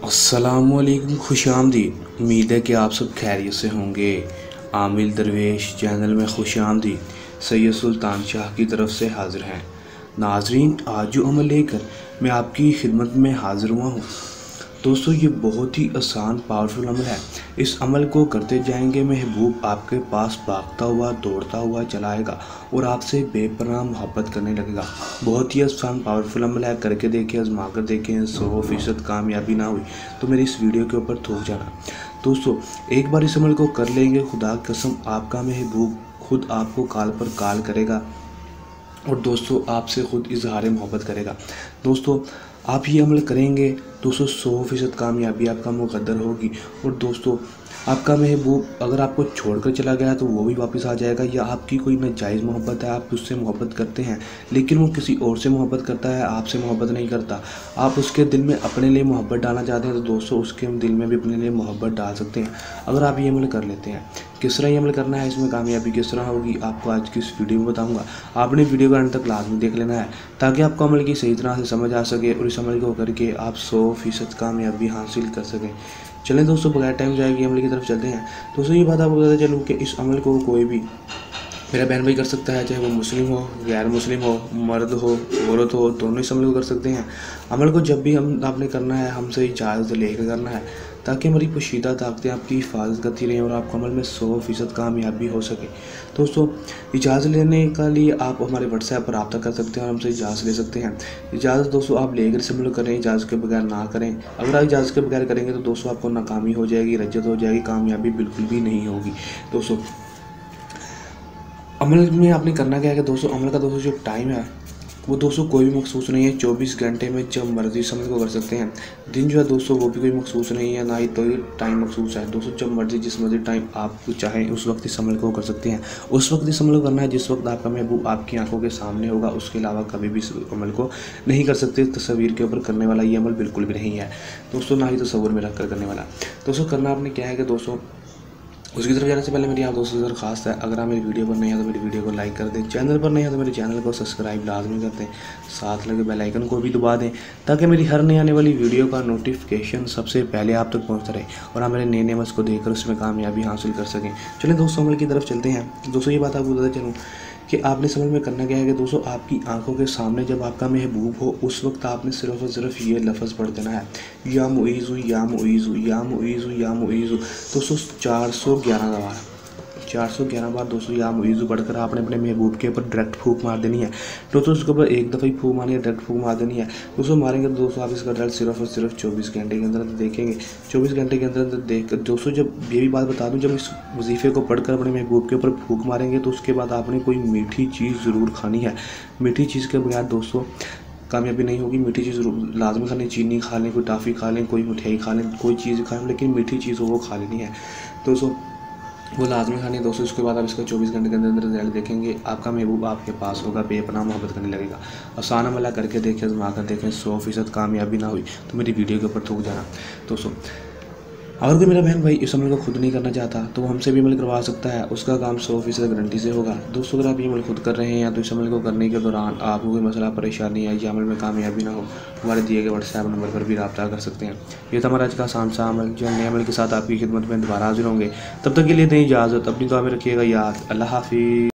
अस्सलामुअलैकुम, खुशामदीद। उम्मीद है कि आप सब खैरियत से होंगे। आमिल दरवेश चैनल में खुशामदीद। सैयद सुल्तान शाह की तरफ से हाज़िर हैं। नाजरीन, आज जो अमल लेकर मैं आपकी खिदमत में हाज़िर हुआ हूँ दोस्तों, ये बहुत ही आसान पावरफुल अमल है। इस अमल को करते जाएंगे, महबूब आपके पास भागता हुआ दौड़ता हुआ चला आएगा और आपसे बेपनाह मोहब्बत करने लगेगा। बहुत ही आसान पावरफुल अमल है, करके देखें, आजमा कर देखें। 100% कामयाबी ना हुई तो मेरी इस वीडियो के ऊपर थूक जाना। दोस्तों, एक बार इस अमल को कर लेंगे, खुदा कसम आपका महबूब खुद आपको कॉल पर कॉल करेगा और दोस्तों आपसे खुद इजहार मोहब्बत करेगा। दोस्तों, आप ये अमल करेंगे दोस्तों, 100% कामयाबी आपका मुकद्दर होगी। और दोस्तों, आपका महबूब अगर आपको छोड़कर चला गया तो वो भी वापस आ जाएगा, या आपकी कोई नाजायज़ मोहब्बत है, आप उससे मोहब्बत करते हैं लेकिन वो किसी और से मोहब्बत करता है, आपसे मोहब्बत नहीं करता, आप उसके दिल में अपने लिए मोहब्बत डालना चाहते हैं तो दोस्तों उसके दिल में भी अपने लिए मोहब्बत डाल सकते हैं अगर आप ये अमल कर लेते हैं। किस तरह ये अमल करना है, इसमें कामयाबी किस तरह होगी, आपको आज की इस वीडियो में बताऊंगा। आपने वीडियो को अंत तक लाजमी देख लेना है ताकि आपको अमल की सही तरह से समझ आ सके और इस अमल को करके आप 100% कामयाबी हासिल कर सकें। चलें दोस्तों, बगैर टाइम जाएगी अमल की तरफ चलते हैं। दोस्तों, ये बात आपको बताते चलूँ कि इस अमल को कोई भी मेरा बहन भाई कर सकता है, चाहे वो मुस्लिम हो, गैर मुस्लिम हो, मर्द हो, औरत हो, दोनों इस अमल को कर सकते हैं। अमल को जब भी आपने करना है, हमसे इजाज़त लेकर करना है ताकि हमारी पोशीदा ताकतें आपकी हिफाजत करती रहें और आपको अमल में 100% कामयाबी हो सके। दोस्तों, इजाज़त लेने के लिए आप हमारे व्हाट्सएप पर रब्ता कर सकते हैं और हमसे इजाज़त ले सकते हैं। इजाज़त दोस्तों आप लेकर इस अमल करें, इजाज़त के बगैर ना करें। अगर आप इजाज़त के बगैर करेंगे तो दोस्तों आपको नाकामी हो जाएगी, रज्जत हो जाएगी, कामयाबी बिल्कुल भी नहीं होगी। दोस्तों, अमल में आपने करना क्या है कि दोस्तों अमल का दोस्तों जो टाइम है वो दोस्तों कोई भी मखसूस नहीं है। 24 घंटे में जब मर्जी इस अमल को कर सकते हैं। दिन जो है दोस्तों वो भी कोई मखसूस नहीं है, ना ही तो टाइम मखसूस है। दोस्तों, जब मर्जी जिस मर्जी टाइम आप चाहें उस वक्त इस अमल को कर सकते हैं। उस वक्त इस अमल को करना है जिस वक्त आपका महबूब आपकी आंखों के सामने होगा, उसके अलावा कभी भी इस अमल को नहीं कर सकते। तस्वीर के ऊपर करने वाला ये अमल बिल्कुल भी नहीं है दोस्तों, ना ही तस्वीर में रख कर करने वाला। दोस्तों, करना आपने क्या है कि दोस्तों उसकी तरफ जाने से पहले मेरी आप दोस्तों से दरख्वास्त है, अगर आप मेरी वीडियो पर नहीं है तो मेरी वीडियो को लाइक कर दें, चैनल पर नहीं है तो मेरे चैनल को सब्सक्राइब लाजमी कर दें, साथ लगे बेल आइकन को भी दबा दें ताकि मेरी हर नई आने वाली वीडियो का नोटिफिकेशन सबसे पहले आप तक पहुंचता रहे और आप मेरे नए नए मस्क को देखकर उसमें कामयाबी हासिल कर सकें। चलिए दोस्तों, अमल की तरफ चलते हैं। दोस्तों, ये बात आपको बताते चलूँ कि आपने समझ में करना क्या है कि दोस्तों आपकी आंखों के सामने जब आपका महबूब हो उस वक्त आपने सिर्फ और सिर्फ ये लफ्ज़ पढ़ देना है, या मुईज़ु या मुईज़ु या मुईज़ु या मुईज़ु। दोस्तों 411 बार दोस्तों या मुईज़ु पढ़कर आपने अपने महबूब के ऊपर डायरेक्ट फूंक मार देनी है। दोस्तों उसके ऊपर एक दफ़ा ही फूंक मारनी है, डायरेक्ट फूंक मार देनी है। दोस्तों मारेंगे तो दोस्तों आप इसका रिजल्ट सिर्फ और सिर्फ 24 घंटे के अंदर देखेंगे। 24 घंटे के अंदर देख कर दोस्तों, जब ये भी बात बता दूं, जब इस वजीफ़े को पढ़कर अपने महबूब के ऊपर फूंक मारेंगे तो उसके बाद आपने कोई मीठी चीज़ ज़रूर खानी है। मीठी चीज़ के बगैर दोस्तों कामयाबी नहीं होगी। मीठी चीज़ लाजमी खानी, चीनी खा लें, कोई टॉफ़ी खा लें, कोई मिठाई खा लें, कोई चीज़ खा लें, लेकिन मीठी चीज़ हो वो खा लेनी है दोस्तों, वो लाजमी खानी है दोस्तों। इसके बाद आप इसका 24 घंटे के अंदर रिजल्ट देखेंगे, आपका महबूब आपके पास होगा, बेपनाह मोहब्बत करने लगेगा। आसान अमल करके देखें, आजमा कर देखें। 100% कामयाबी ना हुई तो मेरी वीडियो के ऊपर थूक जाना। दोस्तों, अगर कोई मेरा बहन भाई इस अमल को खुद नहीं करना चाहता तो वो हमसे भी अमल करवा सकता है, उसका काम 100% गारंटी से होगा। दोस्तों, अगर आप ये अमल खुद कर रहे हैं या तो इस अमल को करने के दौरान आपको कोई मसला परेशानी है या अमल में कामयाबी ना हो, हमारे दिए गए व्हाट्सएप नंबर पर भी रब्ता कर सकते हैं। ये था हमारा आज का आसान सा अमल, जो नए अमल के साथ आपकी खिदमत में दोबारा हाजिर होंगे। तब तक के लिए दें इजाज़त, अपनी दुआ में रखिएगा याद। अल्लाह हाफिज़।